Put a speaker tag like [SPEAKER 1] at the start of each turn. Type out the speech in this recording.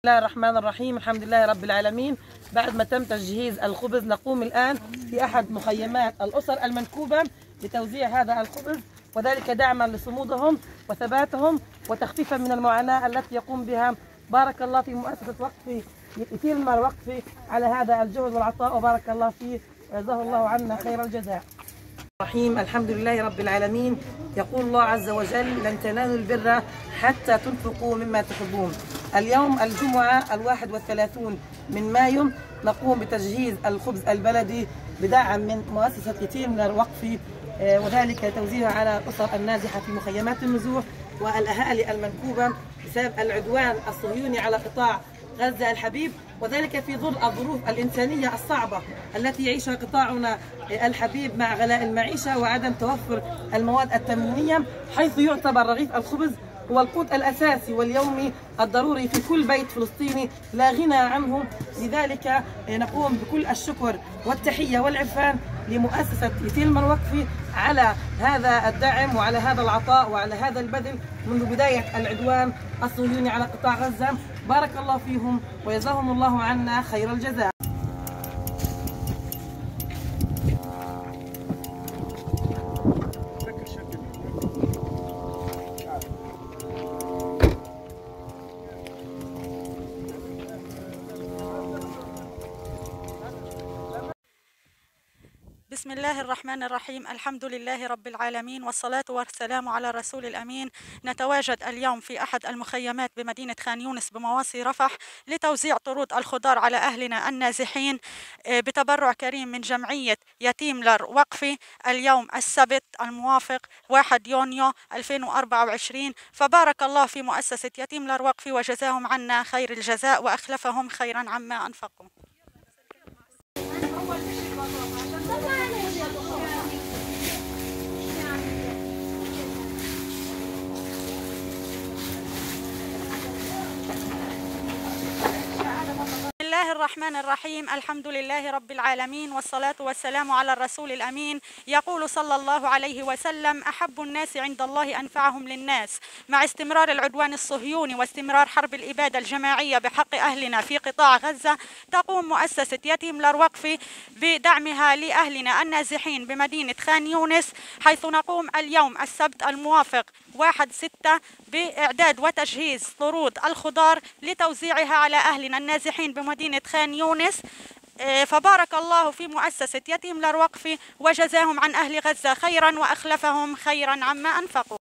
[SPEAKER 1] بسم الله الرحمن الرحيم. الحمد لله رب العالمين. بعد ما تم تجهيز الخبز نقوم الآن في أحد مخيمات الأسر المنكوبة بتوزيع هذا الخبز، وذلك دعما لصمودهم وثباتهم وتخفيفا من المعاناة التي يقوم بها. بارك الله في مؤسسة وقف يتيم الوقف على هذا الجهد والعطاء، وبارك الله فيه وجزاه الله عنا خير الجزاء. الرحيم. الحمد لله رب العالمين. يقول الله عز وجل: لن تنالوا البر حتى تنفقوا مما تحبون. اليوم الجمعة 31 من مايو نقوم بتجهيز الخبز البلدي بدعم من مؤسسة يتيم الوقف، وذلك توزيعه على الأسر النازحة في مخيمات النزوح والأهالي المنكوبة بسبب العدوان الصهيوني على قطاع غزة الحبيب، وذلك في ظل الظروف الإنسانية الصعبة التي يعيشها قطاعنا الحبيب مع غلاء المعيشة وعدم توفر المواد التموينية، حيث يعتبر رغيف الخبز هو القوت الأساسي واليومي الضروري في كل بيت فلسطيني لا غنى عنه. لذلك نقوم بكل الشكر والتحية والعرفان لمؤسسة يتيم الوقف على هذا الدعم وعلى هذا العطاء وعلى هذا البذل منذ بداية العدوان الصهيوني على قطاع غزة. بارك الله فيهم وجزاهم الله عنا خير الجزاء.
[SPEAKER 2] بسم الله الرحمن الرحيم. الحمد لله رب العالمين، والصلاة والسلام على الرسول الأمين. نتواجد اليوم في أحد المخيمات بمدينة خان يونس بمواصي رفح لتوزيع طرود الخضار على أهلنا النازحين بتبرع كريم من جمعية يتيم الوقف اليوم السبت الموافق 1 يونيو 2024. فبارك الله في مؤسسة يتيم الوقف وجزاهم عنا خير الجزاء وأخلفهم خيرا عما أنفقوا. بسم الله الرحمن الرحيم. الحمد لله رب العالمين، والصلاة والسلام على الرسول الأمين. يقول صلى الله عليه وسلم: أحب الناس عند الله أنفعهم للناس. مع استمرار العدوان الصهيوني واستمرار حرب الإبادة الجماعية بحق أهلنا في قطاع غزة، تقوم مؤسسة يتيم الوقف بدعمها لأهلنا النازحين بمدينة خان يونس، حيث نقوم اليوم السبت الموافق 1/6 بإعداد وتجهيز طرود الخضار لتوزيعها على أهلنا النازحين بمدينة خان يونس. فبارك الله في مؤسسة يتيم الوقف وجزاهم عن أهل غزة خيرا وأخلفهم خيرا عما أنفقوا.